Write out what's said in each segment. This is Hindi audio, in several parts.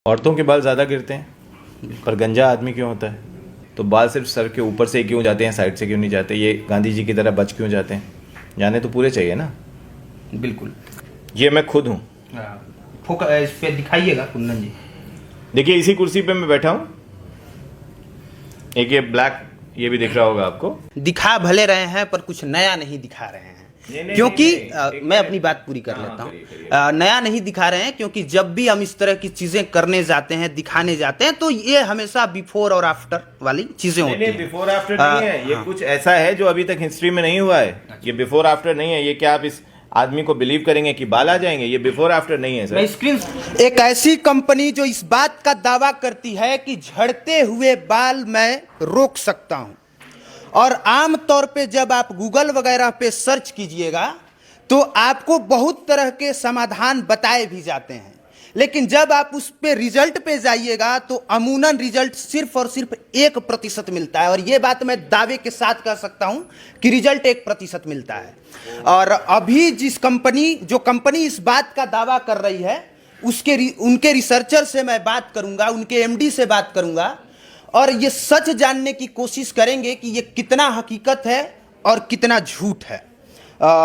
औरतों के बाल ज़्यादा गिरते हैं पर गंजा आदमी क्यों होता है? तो बाल सिर्फ सर के ऊपर से क्यों जाते हैं, साइड से क्यों नहीं जाते? ये गांधी जी की तरह बच क्यों जाते हैं? जाने तो पूरे चाहिए ना। बिल्कुल। ये मैं खुद हूँ। इस पे दिखाइएगा कुंदन जी। देखिए इसी कुर्सी पे मैं बैठा हूँ। एक ये ब्लैक, ये भी दिख रहा होगा आपको। दिखा भले रहे हैं पर कुछ नया नहीं दिखा रहे हैं। क्योंकि मैं अपनी बात पूरी कर लेता हूँ। नया नहीं दिखा रहे हैं क्योंकि जब भी हम इस तरह की चीजें करने जाते हैं, दिखाने जाते हैं, तो ये हमेशा बिफोर और आफ्टर वाली चीजें होती हैं। बिफोर आफ्टर नहीं है ये। कुछ ऐसा है जो अभी तक हिस्ट्री में नहीं हुआ है। ये बिफोर आफ्टर नहीं है। ये क्या आप इस आदमी को बिलीव करेंगे कि बाल आ जाएंगे? ये बिफोर आफ्टर नहीं है सर। स्क्रीन एक ऐसी कंपनी जो इस बात का दावा करती है कि झड़ते हुए बाल मैं रोक सकता हूं, और आम तौर पे जब आप गूगल वगैरह पे सर्च कीजिएगा तो आपको बहुत तरह के समाधान बताए भी जाते हैं, लेकिन जब आप उस पे रिजल्ट पे जाइएगा तो अमूनन रिजल्ट सिर्फ और सिर्फ 1% मिलता है। और ये बात मैं दावे के साथ कह सकता हूं कि रिजल्ट 1% मिलता है। और अभी जो कंपनी इस बात का दावा कर रही है उनके रिसर्चर से मैं बात करूंगा, उनके एमडी से बात करूंगा, और ये सच जानने की कोशिश करेंगे कि ये कितना हकीकत है और कितना झूठ है।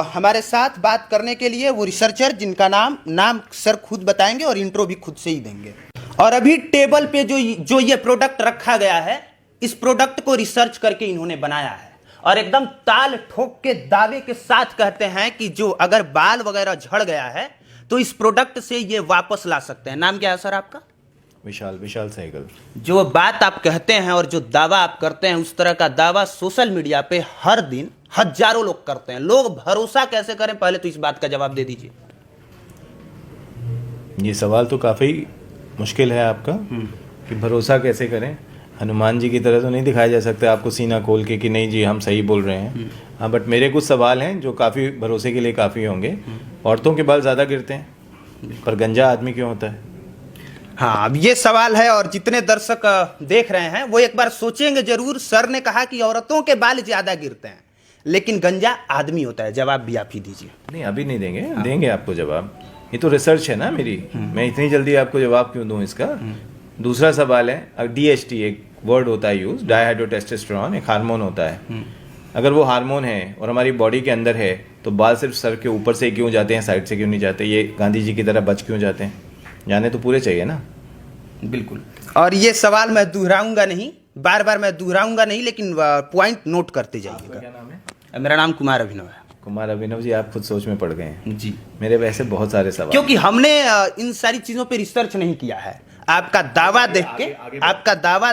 हमारे साथ बात करने के लिए वो रिसर्चर, जिनका नाम सर खुद बताएंगे और इंट्रो भी खुद से ही देंगे। और अभी टेबल पे जो ये प्रोडक्ट रखा गया है, इस प्रोडक्ट को रिसर्च करके इन्होंने बनाया है और एकदम ताल ठोक के दावे के साथ कहते हैं कि जो अगर बाल वगैरह झड़ गया है तो इस प्रोडक्ट से ये वापस ला सकते हैं। नाम क्या है सर आपका? विशाल सहगल। जो बात आप कहते हैं और जो दावा आप करते हैं, उस तरह का दावा सोशल मीडिया पे हर दिन हजारों लोग करते हैं। लोग भरोसा कैसे करें, पहले तो इस बात का जवाब दे दीजिए। ये सवाल तो काफी मुश्किल है आपका कि भरोसा कैसे करें। हनुमान जी की तरह तो नहीं दिखाया जा सकता आपको सीना खोल के कि नहीं जी हम सही बोल रहे हैं। हाँ, बट मेरे कुछ सवाल हैं जो काफी भरोसे के लिए काफी होंगे। औरतों के बाल ज्यादा गिरते हैं पर गंजा आदमी क्यों होता है? हाँ, अब ये सवाल है और जितने दर्शक देख रहे हैं वो एक बार सोचेंगे जरूर। सर ने कहा कि औरतों के बाल ज्यादा गिरते हैं लेकिन गंजा आदमी होता है। जवाब भी आप ही दीजिए। नहीं, अभी नहीं देंगे। देंगे आपको जवाब। ये तो रिसर्च है ना मेरी। मैं इतनी जल्दी आपको जवाब क्यों दूं इसका? दूसरा सवाल है, DHT एक वर्ड होता है यूज, डायहाइड्रोटेस्टोस्टेरोन, एक हार्मोन होता है। अगर वो हार्मोन है और हमारी बॉडी के अंदर है तो बाल सिर्फ सर के ऊपर से क्यों जाते हैं, साइड से क्यों नहीं जाते? ये गांधी जी की तरह बच क्यों जाते हैं? जाने तो पूरे चाहिए ना। बिल्कुल। और ये सवाल मैं दोहराऊंगा नहीं, बार बार मैं दोहराऊंगा नहीं, लेकिन पॉइंट नोट करते जाइएगा। क्या नाम है? मेरा नाम कुमार अभिनव है। कुमार अभिनव जी, आप खुद सोच में पड़ गए हैं जी। मेरे वैसे बहुत सारे सवाल, क्योंकि हमने इन सारी चीजों पे रिसर्च नहीं किया है। आपका दावा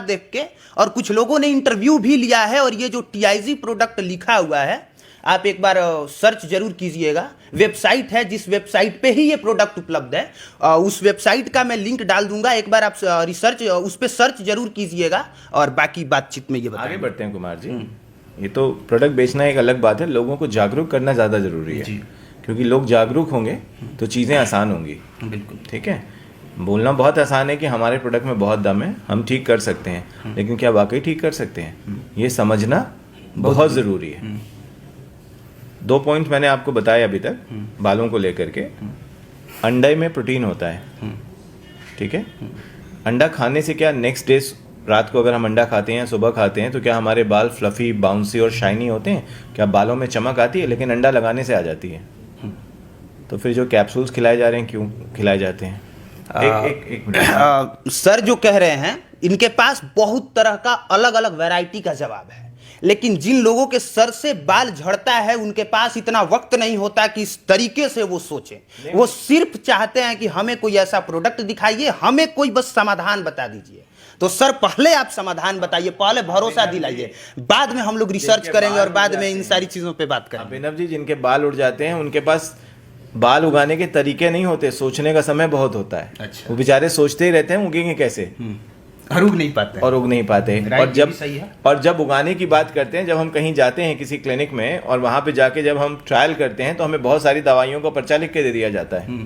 देख के और कुछ लोगों ने इंटरव्यू भी लिया है, और ये जो TIG प्रोडक्ट लिखा हुआ है आप एक बार सर्च जरूर कीजिएगा। वेबसाइट है, जिस वेबसाइट पे ही ये प्रोडक्ट उपलब्ध है, उस वेबसाइट का मैं लिंक डाल दूंगा। एक बार आप रिसर्च उस पे सर्च जरूर कीजिएगा और बाकी बातचीत में ये आगे बढ़ते हैं। कुमार जी, ये तो प्रोडक्ट बेचना एक अलग बात है, लोगों को जागरूक करना ज़्यादा ज़रूरी है। क्योंकि लोग जागरूक होंगे तो चीज़ें आसान होंगी। बिल्कुल ठीक है। बोलना बहुत आसान है कि हमारे प्रोडक्ट में बहुत दम है, हम ठीक कर सकते हैं, लेकिन क्या वाकई ठीक कर सकते हैं, ये समझना बहुत ज़रूरी है। 2 पॉइंट मैंने आपको बताए अभी तक बालों को लेकर के। अंडे में प्रोटीन होता है, ठीक है। अंडा खाने से क्या नेक्स्ट डे रात को अगर हम अंडा खाते हैं, सुबह खाते हैं, तो क्या हमारे बाल फ्लफी, बाउंसी और शाइनी होते हैं? क्या बालों में चमक आती है? लेकिन अंडा लगाने से आ जाती है। तो फिर जो कैप्सूल्स खिलाए जा रहे हैं, क्यों खिलाए जाते हैं? एक मिनट। सर जो कह रहे हैं, इनके पास बहुत तरह का अलग अलग वैरायटी का जवाब है, लेकिन जिन लोगों के सर से बाल झड़ता है उनके पास इतना वक्त नहीं होता कि इस तरीके से वो सोचें। वो सिर्फ चाहते हैं कि हमें कोई ऐसा प्रोडक्ट दिखाइए, हमें कोई बस समाधान बता दीजिए। तो सर पहले आप समाधान बताइए, पहले भरोसा दिलाइए, बाद में हम लोग रिसर्च करेंगे और बाद में इन सारी चीजों पे बात करेंगे। अभिनव जी, जिनके बाल उड़ जाते हैं उनके पास बाल उगाने के तरीके नहीं होते, सोचने का समय बहुत होता है। अच्छा। वो बेचारे सोचते ही रहते हैं उगेंगे कैसे, और उग नहीं पाते। और जब उगाने की बात करते हैं, जब हम कहीं जाते हैं किसी क्लिनिक में और वहां पे जाके जब हम ट्रायल करते हैं तो हमें बहुत सारी दवाइयों का पर्चा लिख के दे दिया जाता है,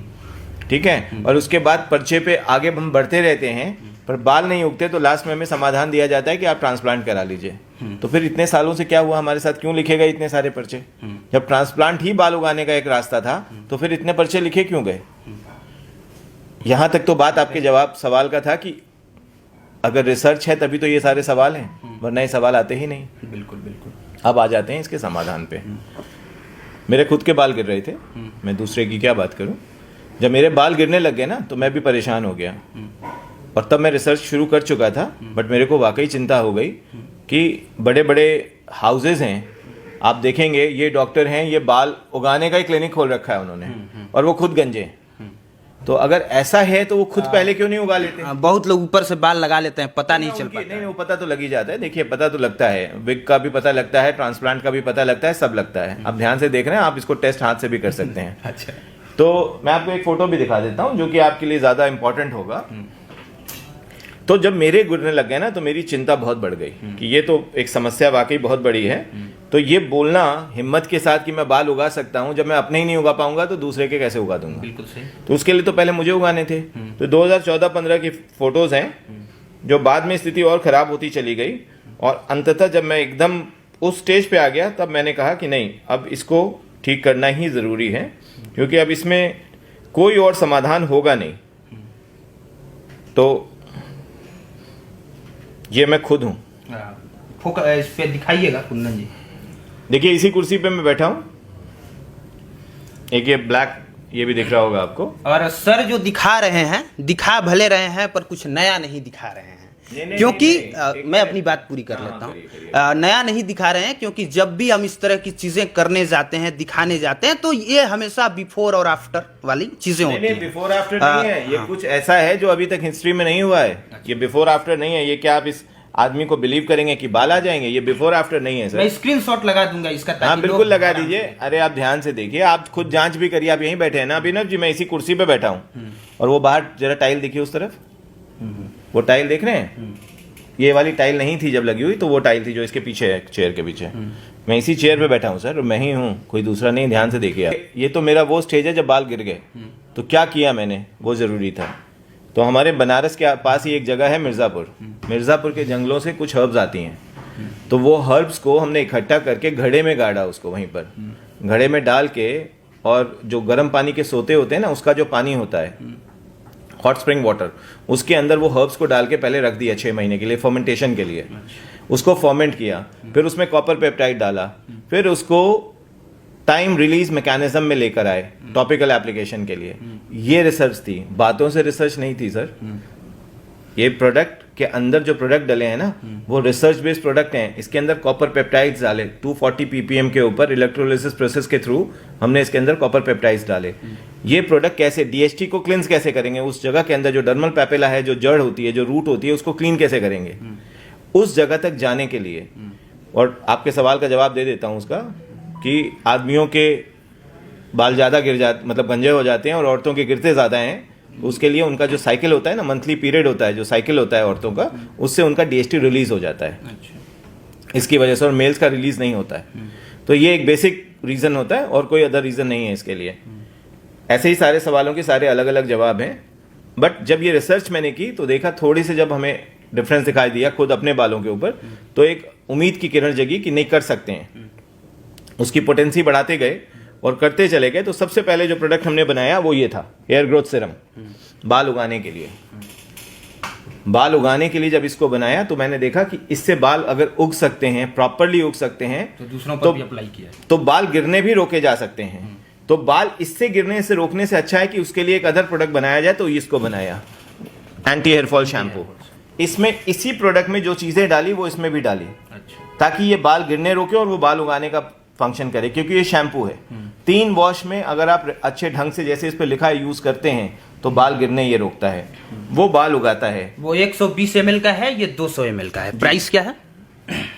ठीक है। और उसके बाद पर्चे पे आगे हम बढ़ते रहते हैं, पर बाल नहीं उगते, तो लास्ट में हमें समाधान दिया जाता है कि आप ट्रांसप्लांट करा लीजिए। तो फिर इतने सालों से क्या हुआ हमारे साथ, क्यों लिखे गए इतने सारे पर्चे? जब ट्रांसप्लांट ही बाल उगाने का एक रास्ता था तो फिर इतने पर्चे लिखे क्यों गए? यहाँ तक तो बात आपके जवाब सवाल का था कि अगर रिसर्च है तभी तो ये सारे सवाल हैं, वरना ये सवाल आते ही नहीं। बिल्कुल बिल्कुल। अब आ जाते हैं इसके समाधान पे। मेरे खुद के बाल गिर रहे थे, मैं दूसरे की क्या बात करूं। जब मेरे बाल गिरने लग गए ना तो मैं भी परेशान हो गया, और तब मैं रिसर्च शुरू कर चुका था। बट मेरे को वाकई चिंता हो गई कि बड़े बड़े हाउसेज हैं, आप देखेंगे ये डॉक्टर हैं, ये बाल उगाने का ही क्लिनिक खोल रखा है उन्होंने, और वो खुद गंजे हैं। तो अगर ऐसा है तो वो खुद पहले क्यों नहीं उगा लेते? बहुत लोग ऊपर से बाल लगा लेते हैं, पता नहीं चल पाता। नहीं, वो पता तो लग ही जाता है। देखिए, पता तो लगता है, विग का भी पता लगता है, ट्रांसप्लांट का भी पता लगता है, सब लगता है। आप ध्यान से देख रहे हैं, आप इसको टेस्ट हाथ से भी कर सकते हैं। अच्छा, तो मैं आपको एक फोटो भी दिखा देता हूं जो कि आपके लिए ज्यादा इंपॉर्टेंट होगा। तो जब मेरे गिरने लग गए ना तो मेरी चिंता बहुत बढ़ गई कि ये तो एक समस्या वाकई बहुत बड़ी है। तो ये बोलना हिम्मत के साथ कि मैं बाल उगा सकता हूं, जब मैं अपने ही नहीं उगा पाऊंगा तो दूसरे के कैसे उगा दूंगा? बिल्कुल सही। तो उसके लिए तो पहले मुझे उगाने थे। तो 2014-15 की फोटोज हैं जो बाद में स्थिति और खराब होती चली गई, और अंततः जब मैं एकदम उस स्टेज पे आ गया तब मैंने कहा कि नहीं, अब इसको ठीक करना ही जरूरी है, क्योंकि अब इसमें कोई और समाधान होगा नहीं। तो ये मैं खुद हूं। इस पे दिखाइएगा कुंदन जी। देखिए, इसी कुर्सी पे मैं बैठा हूं। एक ये ब्लैक, ये भी दिख रहा होगा आपको। और सर जो दिखा रहे हैं, दिखा भले रहे हैं पर कुछ नया नहीं दिखा रहे हैं। क्योंकि मैं अपनी बात पूरी कर लेता हूँ। नया नहीं दिखा रहे हैं, क्योंकि जब भी हम इस तरह की चीजें करने जाते हैं, दिखाने जाते हैं, तो ये हमेशा बिफोर और आफ्टर वाली चीजें होती हैं। बिफोर आफ्टर नहीं है ये। कुछ ऐसा है जो अभी तक हिस्ट्री में नहीं हुआ है। ये बिफोर आफ्टर नहीं है। ये क्या आप इस आदमी को बिलीव करेंगे कि बाल आ जाएंगे? ये बिफोर आफ्टर नहीं है सर। मैं स्क्रीनशॉट लगा दूंगा इसका। हाँ, बिल्कुल लगा दीजिए। अरे आप ध्यान से देखिए, आप खुद जांच भी करिए। आप यहीं बैठे हैं ना अभिनव जी? मैं इसी कुर्सी पे बैठा हूँ, और वो बाहर जरा टाइल देखिए उस तरफ, वो टाइल देख रहे हैं? ये वाली टाइल नहीं थी जब लगी हुई, तो वो टाइल थी जो इसके पीछे है, चेयर के पीछे। मैं इसी चेयर पे बैठा हूँ सर, मैं ही हूँ, कोई दूसरा नहीं। ध्यान से देखिए आप। ये तो मेरा वो स्टेज है जब बाल गिर गए। तो क्या किया मैंने, वो जरूरी था। तो हमारे बनारस के पास ही एक जगह है मिर्ज़ापुर। मिर्ज़ापुर के जंगलों से कुछ हर्ब्स आती हैं, तो वो हर्ब्स को हमने इकट्ठा करके घड़े में गाड़ा, उसको वहीं पर घड़े में डाल के, और जो गर्म पानी के सोते होते हैं ना, उसका जो पानी होता है, हॉट स्प्रिंग वाटर, उसके अंदर वो हर्ब्स को डाल के पहले रख दिया 6 महीने के लिए, फर्मेंटेशन के लिए। उसको फर्मेंट किया, फिर उसमें कॉपर पेप्टाइड डाला, फिर उसको टाइम रिलीज मैकेनिज्म में लेकर आए टॉपिकल एप्लीकेशन के लिए। ये रिसर्च थी, बातों से रिसर्च नहीं थी सर। ये प्रोडक्ट के अंदर जो प्रोडक्ट डले हैं ना, वो रिसर्च बेस्ड प्रोडक्ट हैं। इसके अंदर कॉपर पेप्टाइड्स डाले 240 ppm के ऊपर, इलेक्ट्रोलिसिस प्रोसेस के थ्रू हमने इसके अंदर कॉपर पेप्टाइड्स डाले। ये प्रोडक्ट कैसे, डीएचटी को क्लींस कैसे करेंगे, उस जगह के अंदर जो डर्मल पैपिला है, जो जड़ होती है, जो रूट होती है, उसको क्लीन कैसे करेंगे, उस जगह तक जाने के लिए। और आपके सवाल का जवाब दे देता हूँ उसका, कि आदमियों के बाल ज़्यादा गिर जाते, मतलब गंजे हो जाते हैं, और औरतों के गिरते ज़्यादा हैं। उसके लिए उनका जो साइकिल होता है ना, मंथली पीरियड होता है, जो साइकिल होता है औरतों का, उससे उनका डीएचटी रिलीज हो जाता है। इसकी वजह से, और मेल्स का रिलीज नहीं होता है। तो ये एक बेसिक रीज़न होता है, और कोई अदर रीज़न नहीं है इसके लिए। ऐसे ही सारे सवालों के सारे अलग अलग जवाब हैं। बट जब ये रिसर्च मैंने की तो देखा, थोड़ी से जब हमें डिफरेंस दिखाई दिया खुद अपने बालों के ऊपर, तो एक उम्मीद की किरण जगी कि नहीं, कर सकते हैं। उसकी पोटेंसी बढ़ाते गए और करते चले गए। तो सबसे पहले जो प्रोडक्ट हमने बनाया वो ये था, हेयर ग्रोथ सीरम, बाल उगाने के लिए। बाल उगाने के लिए जब इसको बनाया तो मैंने देखा कि इससे बाल अगर उग सकते हैं, प्रॉपरली उग सकते हैं, तो दूसरों पर भी अप्लाई किया, तो बाल गिरने भी रोके जा सकते हैं। तो बाल इससे गिरने से रोकने से अच्छा है कि उसके लिए एक अदर प्रोडक्ट बनाया जाए। तो इसको बनाया, एंटी हेयर फॉल शैम्पू। इसमें इसी प्रोडक्ट में जो चीजें डाली वो इसमें भी डाली, ताकि ये बाल गिरने रोके और वो बाल उगाने का फंक्शन करे। क्योंकि ये शैम्पू है, 3 वॉश में अगर आप अच्छे ढंग से, जैसे इस पे लिखा है, यूज करते हैं, तो बाल गिरने ये रोकता है, वो बाल उगाता है। वो 120 ml का है, ये 200 ml का है। प्राइस क्या है?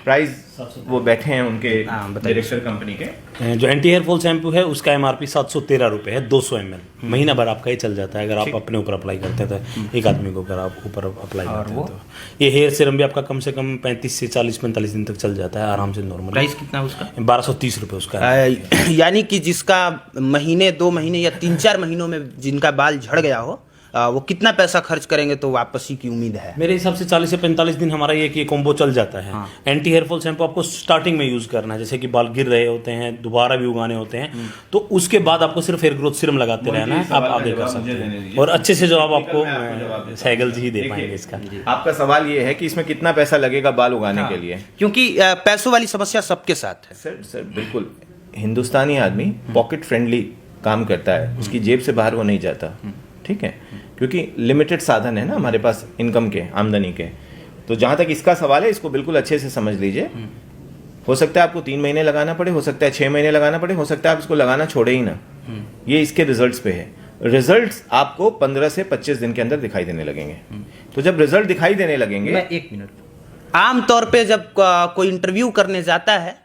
प्राइस वो बैठे हैं उनके डायरेक्टर कंपनी के। जो एंटी हेयर फॉल शैम्पू है उसका MRP 713 रुपये है, 200 ml। महीना भर आपका ही चल जाता है अगर आप अपने ऊपर अप्लाई करते हैं तो। एक आदमी को अगर आप ऊपर अप्लाई करते हैं तो ये हेयर सीरम भी आपका कम से कम 35 से 40-45 दिन तक चल जाता है आराम से, नॉर्मल। प्राइस कितना है उसका? 1230 रुपये उसका है। यानी कि जिसका महीने 2 महीने या 3-4 महीनों में जिनका बाल झड़ गया हो, वो कितना पैसा खर्च करेंगे तो वापसी की उम्मीद है? मेरे हिसाब से 40 से 45 दिन हमारा ये कॉम्बो चल जाता है। एंटी हेयर फॉल शैम्पू आपको स्टार्टिंग में यूज करना है, जैसे कि बाल गिर रहे होते हैं, दोबारा भी उगाने होते हैं, तो उसके बाद आपको सिर्फ हेयर ग्रोथ सीरम लगाते रहना है, आप आगे कर सकते हैं। और अच्छे से जवाब आपको सहगल जी ही दे पाएंगे इसका। आपका सवाल ये है कि इसमें कितना पैसा लगेगा बाल उगाने के लिए? क्योंकि पैसों वाली समस्या सबके साथ है। सर बिल्कुल, हिंदुस्तानी आदमी पॉकेट फ्रेंडली काम करता है, उसकी जेब से बाहर वो नहीं जाता, ठीक है, क्योंकि लिमिटेड साधन है ना हमारे पास इनकम के, आमदनी के। तो जहाँ तक इसका सवाल है, इसको बिल्कुल अच्छे से समझ लीजिए। हो सकता है आपको 3 महीने लगाना पड़े, हो सकता है 6 महीने लगाना पड़े, हो सकता है आप इसको लगाना छोड़े ही ना। ये इसके रिजल्ट्स पे है। रिजल्ट्स आपको 15 से 25 दिन के अंदर दिखाई देने लगेंगे। तो जब रिजल्ट दिखाई देने लगेंगे, मैं 1 मिनट, आमतौर पे जब कोई इंटरव्यू करने जाता है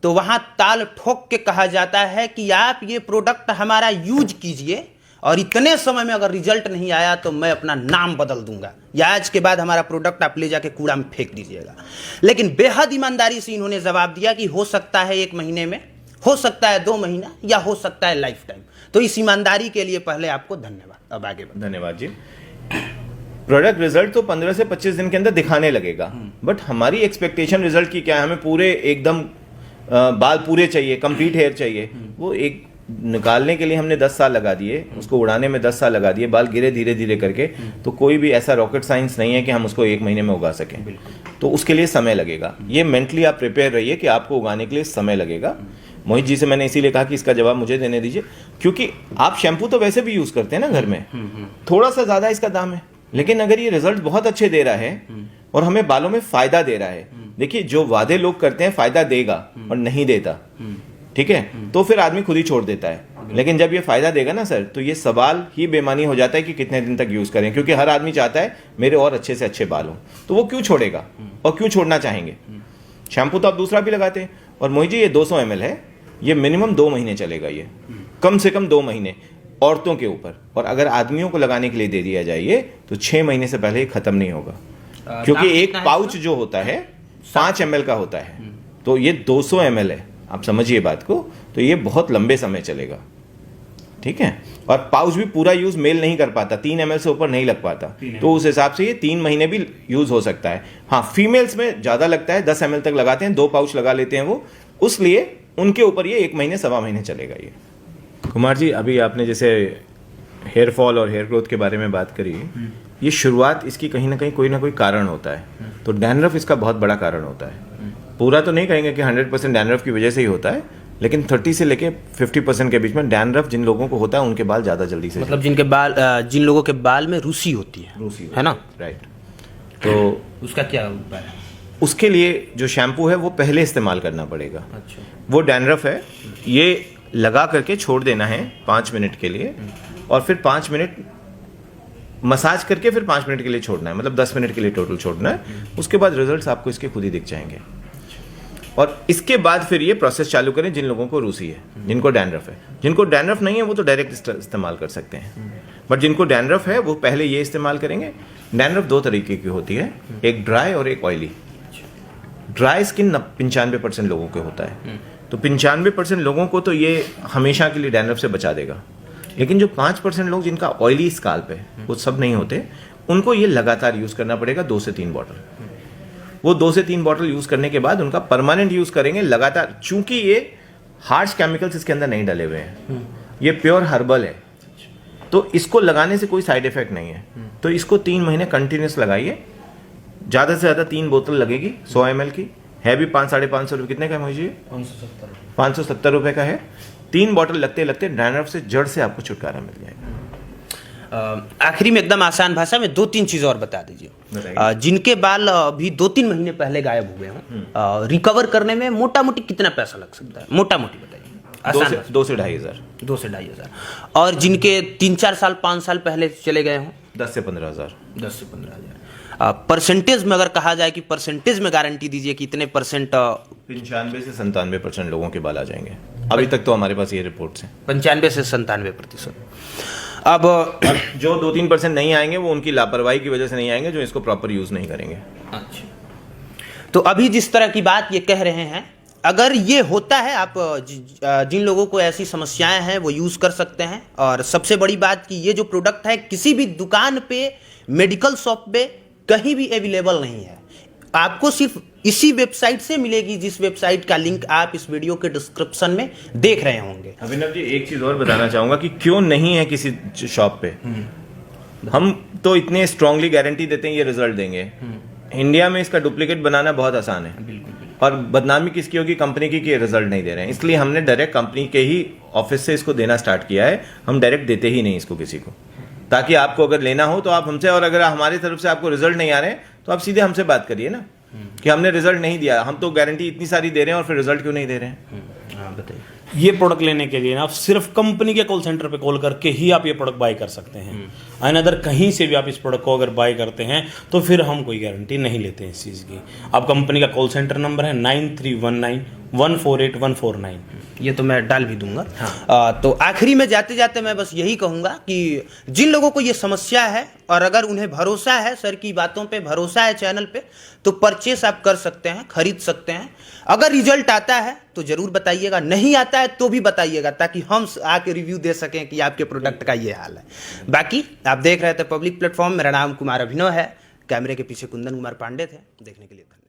तो वहां ताल ठोक के कहा जाता है कि आप ये प्रोडक्ट हमारा यूज कीजिए और इतने समय में अगर रिजल्ट नहीं आया तो मैं अपना नाम बदल दूंगा, या आज के बाद हमारा प्रोडक्ट आप ले जाके कूड़ा में फेंक दीजिएगा। लेकिन बेहद ईमानदारी से इन्होंने जवाब दिया कि हो सकता है 1 महीने में, हो सकता है 2 महीना, या हो सकता है लाइफ टाइम। तो इस ईमानदारी के लिए पहले आपको धन्यवाद। अब आगे बढ़ें। धन्यवाद जी। प्रोडक्ट रिजल्ट तो 15 से 25 दिन के अंदर दिखाने लगेगा, बट हमारी एक्सपेक्टेशन रिजल्ट की क्या है? हमें पूरे एकदम बाल पूरे चाहिए, कंप्लीट हेयर चाहिए। वो एक निकालने के लिए हमने 10 साल लगा दिए, उसको उड़ाने में 10 साल लगा दिए, बाल गिरे धीरे धीरे करके। तो कोई भी ऐसा रॉकेट साइंस नहीं है कि हम उसको 1 महीने में उगा सकें। तो उसके लिए समय लगेगा। ये मेंटली आप प्रिपेयर रहिए कि आपको उगाने के लिए समय लगेगा। मोहित जी से मैंने इसीलिए कहा कि इसका जवाब मुझे देने दीजिए, क्योंकि आप शैम्पू तो वैसे भी यूज करते हैं ना घर में, थोड़ा सा ज्यादा इसका दाम है, लेकिन अगर ये रिजल्ट बहुत अच्छे दे रहा है और हमें बालों में फायदा दे रहा है, देखिए जो वादे लोग करते हैं फायदा देगा और नहीं देता, ठीक है, तो फिर आदमी खुद ही छोड़ देता है। लेकिन जब ये फायदा देगा ना सर, तो ये सवाल ही बेमानी हो जाता है कि कितने दिन तक यूज करें, क्योंकि हर आदमी चाहता है मेरे और अच्छे से अच्छे बाल हो, तो वो क्यों छोड़ेगा और क्यों छोड़ना चाहेंगे? शैम्पू तो आप दूसरा भी लगाते हैं। और मोहित जी, ये 200 ml है, ये मिनिमम 2 महीने चलेगा, ये कम से कम 2 महीने औरतों के ऊपर। और अगर आदमियों को लगाने के लिए दे दिया जाए तो 6 महीने से पहले खत्म नहीं होगा, क्योंकि एक पाउच जो होता है 5 ml का होता है, तो ये 200 ml है। आप समझिए बात को, तो ये बहुत लंबे समय चलेगा, ठीक है। और पाउच भी पूरा यूज मेल नहीं कर पाता, 3 ml से ऊपर नहीं लग पाता, तो उस हिसाब से ये 3 महीने भी यूज हो सकता है। हाँ, फीमेल्स में ज्यादा लगता है, 10 ml तक लगाते हैं, 2 पाउच लगा लेते हैं वो, उसलिए उनके ऊपर ये 1 महीने 1.25 महीने चलेगा ये। कुमार जी, अभी आपने जैसे हेयर फॉल और हेयर ग्रोथ के बारे में बात करी, ये शुरुआत इसकी कहीं ना कहीं कोई ना कोई कारण होता है। तो डैंड्रफ इसका बहुत बड़ा कारण होता है। पूरा तो नहीं कहेंगे कि 100% डैंड्रफ की वजह से ही होता है, लेकिन 30 से लेके 50% के बीच में डैंड्रफ जिन लोगों को होता है उनके बाल ज्यादा जल्दी से, मतलब जिन लोगों के बाल में रूसी होती है ना, राइट। तो उसका क्या उपाय है? उसके लिए जो शैम्पू है वो पहले इस्तेमाल करना पड़ेगा। अच्छा, वो डैंड्रफ है, ये लगा करके छोड़ देना है 5 मिनट के लिए, और फिर 5 मिनट मसाज करके फिर 5 मिनट के लिए छोड़ना है, मतलब 10 मिनट के लिए टोटल छोड़ना है। उसके बाद रिजल्ट्स आपको इसके खुद ही दिख जाएंगे। और इसके बाद फिर ये प्रोसेस चालू करें जिन लोगों को रूसी है, जिनको डैंड्रफ है। जिनको डैंड्रफ नहीं है वो तो डायरेक्ट इस्तेमाल कर सकते हैं, बट जिनको डैंड्रफ है वो पहले ये इस्तेमाल करेंगे। डैंड्रफ 2 तरीके की होती है, एक ड्राई और एक ऑयली। ड्राई स्किन 95% लोगों के होता है, तो 95% लोगों को तो ये हमेशा के लिए डैंड्रफ से बचा देगा। लेकिन जो 5% लोग जिनका ऑयली स्काल्प है, वो सब नहीं होते, उनको ये लगातार यूज करना पड़ेगा 2 से 3 बॉटल। वो 2 से 3 बॉटल यूज करने के बाद उनका परमानेंट यूज करेंगे लगातार, चूंकि ये हार्श केमिकल्स इसके अंदर नहीं डले हुए हैं, ये प्योर हर्बल है, तो इसको लगाने से कोई साइड इफेक्ट नहीं है। तो इसको 3 महीने कंटिन्यूस लगाइए, ज्यादा से ज्यादा 3 बोतल लगेगी 100 ml की, है भी 500-550 रुपये। कितने का है मुझे? 570 रुपये का है। 3 बॉटल लगते लगते डैंड्रफ से जड़ से आपको छुटकारा मिल जाएगा। आखिरी में एकदम आसान भाषा में 2-3 चीज और बता दीजिए। जिनके बाल अभी 2-3 महीने पहले गायब हुए हों, रिकवर करने में मोटा मोटी कितना पैसा लग सकता है? मोटा मोटी बताइए। 2 से 2.5 हज़ार। 2 से 2.5 हज़ार। और जिनके 3-4 साल 5 साल पहले चले गए हों? 10 से 15 हज़ार। 10 से 15 हज़ार। परसेंटेज में अगर कहा जाए कि परसेंटेज में गारंटी दीजिए कि इतने परसेंट? 95 से 97% लोगों के बाल आ जाएंगे। अभी तक तो हमारे पास ये रिपोर्ट्स हैं। 95 से 97%। अब जो 2-3% नहीं आएंगे वो उनकी लापरवाही की वजह से नहीं आएंगे, जो इसको प्रॉपर यूज नहीं करेंगे। अच्छा, तो अभी जिस तरह की बात ये कह रहे हैं अगर ये होता है, आप जिन लोगों को ऐसी समस्याएं हैं वो यूज़ कर सकते हैं। और सबसे बड़ी बात कि ये जो प्रोडक्ट है किसी भी दुकान पे, मेडिकल शॉप पे कहीं भी अवेलेबल नहीं है। आपको सिर्फ इसी वेबसाइट से मिलेगी, जिस वेबसाइट का लिंक आप इस वीडियो के डिस्क्रिप्शन में देख रहे होंगे। अभिनव जी, एक चीज़ और बताना चाहूँगा कि क्यों नहीं है किसी शॉप पे। हम तो इतने स्ट्रांगली गारंटी देते हैं ये रिजल्ट देंगे। इंडिया में इसका डुप्लीकेट बनाना बहुत आसान है, और बदनामी किसकी होगी? कंपनी की, कि रिजल्ट नहीं दे रहे हैं। इसलिए हमने डायरेक्ट कंपनी के ही ऑफिस से इसको देना स्टार्ट किया है। हम डायरेक्ट देते ही नहीं इसको किसी को, ताकि आपको अगर लेना हो तो आप हमसे, और अगर हमारी तरफ से आपको रिजल्ट नहीं आ रहे हैं तो आप सीधे हमसे बात करिए ना कि हमने रिजल्ट नहीं दिया। हम तो गारंटी इतनी सारी दे रहे हैं और फिर रिजल्ट क्यों नहीं दे रहे हैं? हाँ बताइए। ये प्रोडक्ट लेने के लिए ना आप सिर्फ कंपनी के कॉल सेंटर पे कॉल करके ही आप ये प्रोडक्ट बाय कर सकते हैं। एंड अदर कहीं से भी आप इस प्रोडक्ट को अगर बाय करते हैं तो फिर हम कोई गारंटी नहीं लेते हैं इस चीज़ की। आप कंपनी का कॉल सेंटर नंबर है 9319148149। ये तो मैं डाल भी दूंगा। तो आखिरी में जाते जाते मैं बस यही कहूँगा कि जिन लोगों को ये समस्या है और अगर उन्हें भरोसा है, सर की बातों पे भरोसा है, चैनल पे, तो परचेस आप कर सकते हैं, खरीद सकते हैं। अगर रिजल्ट आता है तो ज़रूर बताइएगा, नहीं आता है तो भी बताइएगा, ताकि हम आके रिव्यू दे सकें कि आपके प्रोडक्ट का ये हाल है। बाकी आप देख रहे थे पब्लिक प्लेटफॉर्म। मेरा नाम कुमार अभिनव है, कैमरे के पीछे कुंदन कुमार पांडे थे। देखने के लिए धन्यवाद।